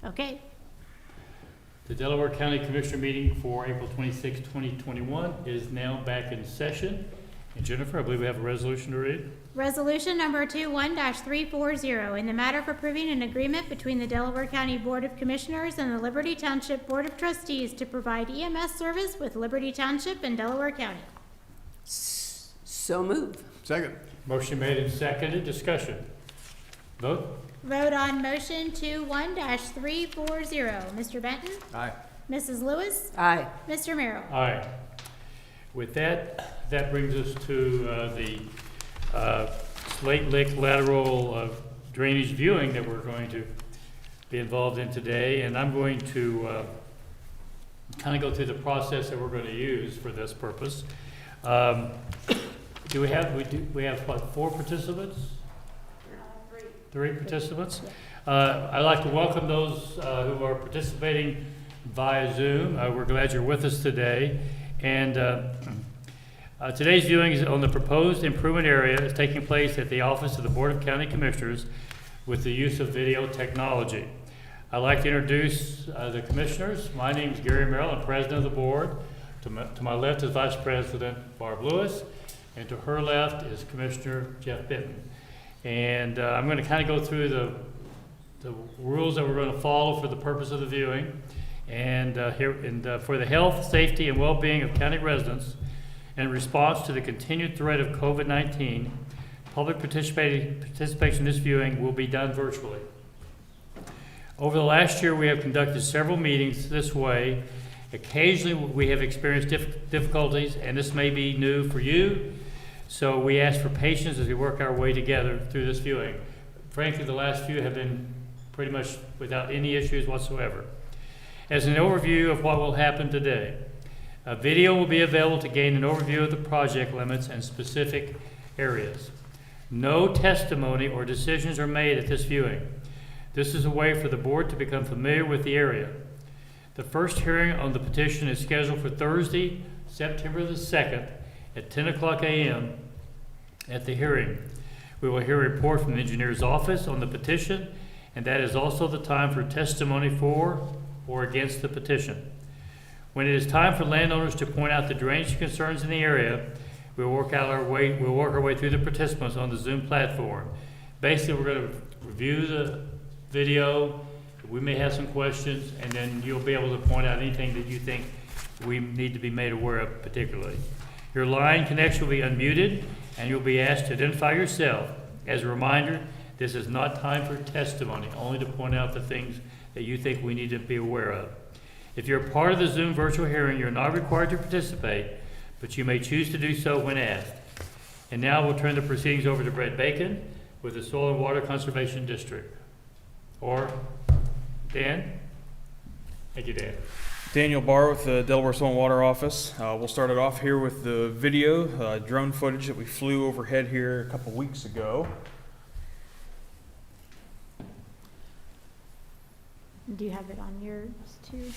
Okay. The Delaware County Commissioner meeting for April 26, 2021 is now back in session. And Jennifer, I believe we have a resolution to read. Resolution number 21-340, in the matter of approving an agreement between the Delaware County Board of Commissioners and the Liberty Township Board of Trustees to provide EMS service with Liberty Township and Delaware County. So move. Second. Motion made and seconded. Discussion. Vote. Vote on motion 21-340. Mr. Benton? Aye. Mrs. Lewis? Aye. Mr. Merrill? Aye. With that, that brings us to the Slate Lick lateral drainage viewing that we're going to be involved in today. And I'm going to kind of go through the process that we're going to use for this purpose. We have what, 4 participants? 3 participants. I'd like to welcome those who are participating via Zoom. We're glad you're with us today. And today's viewing is on the proposed improvement area that's taking place at the office of the Board of County Commissioners with the use of video technology. I'd like to introduce the commissioners. My name is Gary Merrill. I'm president of the board. To my left is Vice President Barb Lewis, and to her left is Commissioner Jeff Benton. And I'm going to kind of go through the rules that we're going to follow for the purpose of the viewing. And for the health, safety, and well-being of county residents, in response to the continued threat of COVID-19, public participation in this viewing will be done virtually. Over the last year, we have conducted several meetings this way. Occasionally, we have experienced difficulties, and this may be new for you. So we ask for patience as we work our way together through this viewing. Frankly, the last few have been pretty much without any issues whatsoever. As an overview of what will happen today, a video will be available to gain an overview of the project limits and specific areas. No testimony or decisions are made at this viewing. This is a way for the board to become familiar with the area. The first hearing on the petition is scheduled for Thursday, September the 2nd at 10 o'clock a.m. At the hearing, we will hear a report from the engineer's office on the petition, and that is also the time for testimony for or against the petition. When it is time for landowners to point out the drainage concerns in the area, we'll work our way through the participants on the Zoom platform. Basically, we're going to review the video. We may have some questions, and then you'll be able to point out anything that you think we need to be made aware of particularly. Your line connection will be unmuted, and you'll be asked to identify yourself. As a reminder, this is not time for testimony, only to point out the things that you think we need to be aware of. If you're part of the Zoom virtual hearing, you're not required to participate, but you may choose to do so when asked. And now we'll turn the proceedings over to Brett Bacon with the Soil and Water Conservation District. Or Dan? Thank you, Dan. Daniel Barr with the Delaware Soil and Water Office. We'll start it off here with the video, drone footage that we flew overhead here a couple weeks ago. Do you have it on yours too?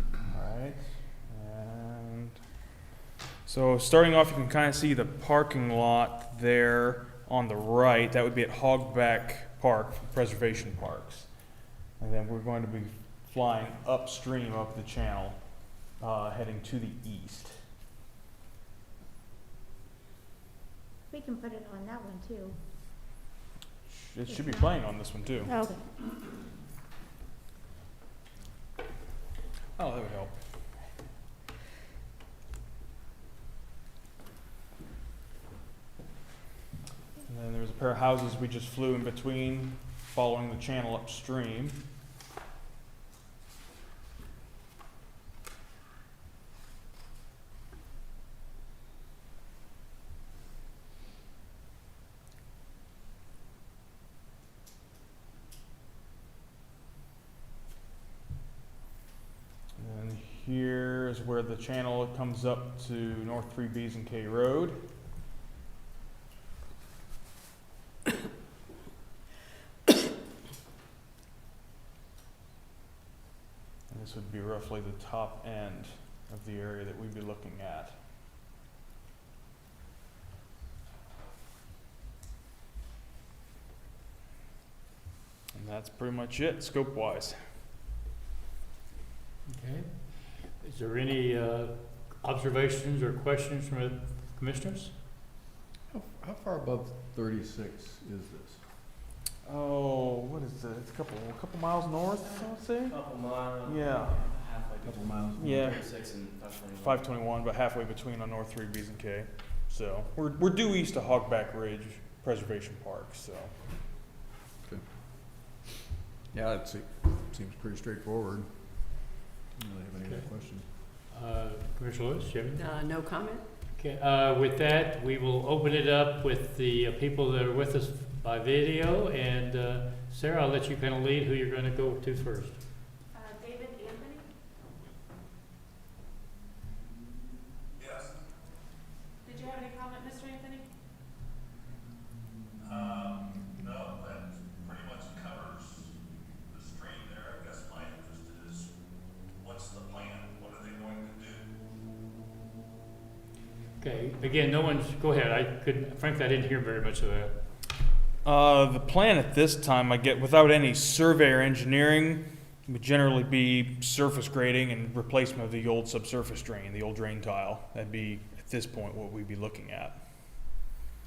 All right, and so starting off, you can kind of see the parking lot there on the right. That would be at Hogback Park, Preservation Parks. And then we're going to be flying upstream up the channel, heading to the east. We can put it on that one too. It should be playing on this one too. Okay. Oh, that would help. And then there's a pair of houses we just flew in between, following the channel upstream. And here is where the channel comes up to North 3Bs and K Road. This would be roughly the top end of the area that we'd be looking at. that's pretty much it, scope-wise. Okay. Is there any observations or questions from the commissioners? How far above 36 is this? Oh, what is that? It's a couple miles north, I would say? Couple miles. Yeah. Halfway. Couple miles? Yeah. 36 and 521. 521, but halfway between on North 3Bs and K. So we're due east of Hogback Ridge Preservation Park. So Yeah, it seems pretty straightforward. I don't really have any other Okay. questions. Commissioner Lewis, you have any? No comment? Okay, with that, we will open it up with the people that are with us by video, and Sarah, I'll let you kind of lead who you're going to go to first. David Anthony? Yes, Did you have any comment, Mr. Anthony? no, that pretty much covers the stream there. I guess my interest is, what's the plan? What are they going to do? Okay, again, no one's, go ahead, frankly, I didn't hear very much of that. the plan at this time, I get without any survey or engineering, would generally be surface grading and replacement of the old subsurface drain, the old drain tile. That'd be at this point what we'd be looking at.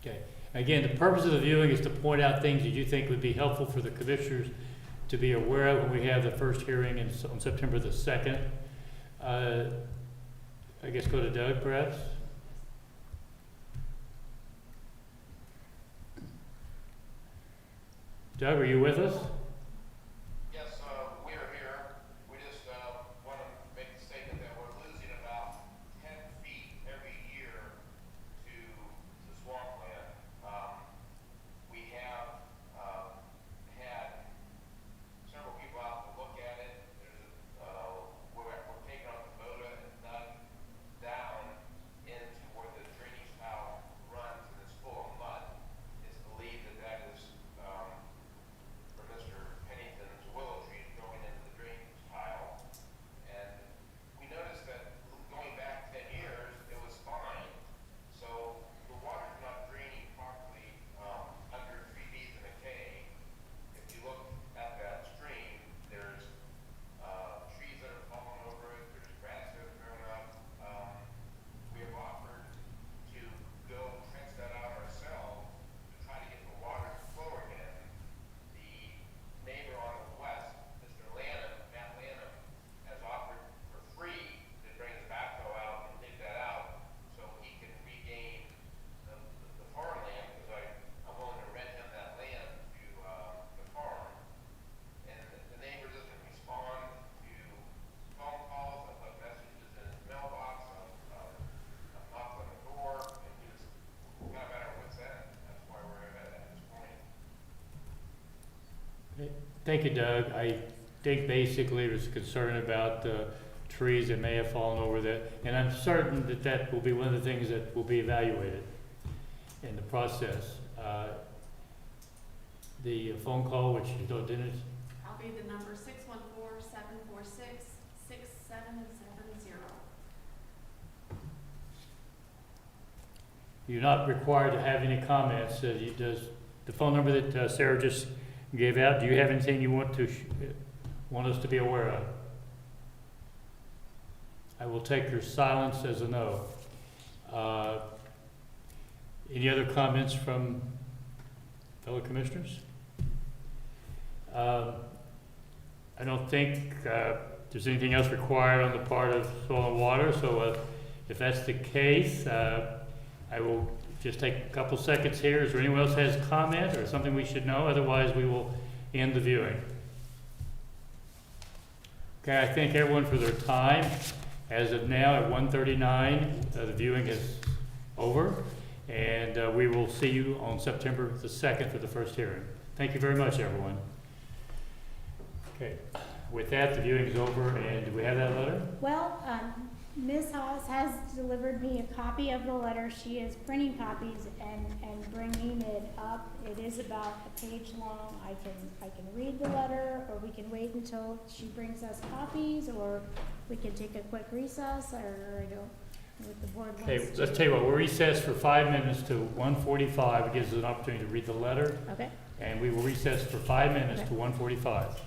Okay, again, the purpose of the viewing is to point out things that you think would be helpful for the commissioners to be aware of when we have the first hearing on September the 2nd. I guess go to Doug, perhaps? Doug, are you with us? Yes, we are here. We just want to make the statement that we're losing about 10 feet every year to the swampland. We have had several people out to look at it. We're taking on the Kubota and dug down into where the drainage tile runs and it's full of mud. It's believed that that is for Mr. Pennington's willow tree going into the drainage tile. And we noticed that going back 10 years, it was fine. So the water's not draining properly under 3Bs and a K. If you look at that stream, there's trees that are falling over it, there's grass that have grown up. We have offered to go trench that out ourselves to try to get the water to flow again. The neighbor on the west, Mr. Matt Lanham, has offered for free to bring his backhoe out and dig that out so he can regain the farmland, because I'm willing to rent him that land to the farm. And the neighbor doesn't respond to phone calls. I've left messages in his mailbox. I've knocked on the door, and he's kind of at our wit's end. That's why we're at this point. Thank you, Doug. I think basically there's concern about trees that may have fallen over that, and I'm certain that that will be one of the things that will be evaluated in the process. The phone call, which you don't, didn't, I'll be the number 614-746-6770. you're not required to have any comments. Does the phone number that Sarah just gave out, do you have anything you want us to be aware of? I will take your silence as a no. Any other comments from fellow commissioners? I don't think there's anything else required on the part of Soil and Water, so if that's the case, I will just take a couple seconds here. Is there anyone else has comment or something we should know? Otherwise, we will end the viewing. Okay, I thank everyone for their time. As of now, at 1:39, the viewing is over, and we will see you on September the 2nd for the first hearing. Thank you very much, everyone. Okay, with that, the viewing is over, and do we have that letter? Well, Ms. Haas has delivered me a copy of the letter. She is printing copies and bringing it up. It is about a page long. I can read the letter, or we can wait until she brings us copies, or we can take a quick recess, or I don't. With the board Okay, wants let's to- tell you what, we'll recess for 5 minutes to 1:45. It gives us an opportunity to read the letter, Okay, and we will recess for 5 minutes Okay. to 1:45.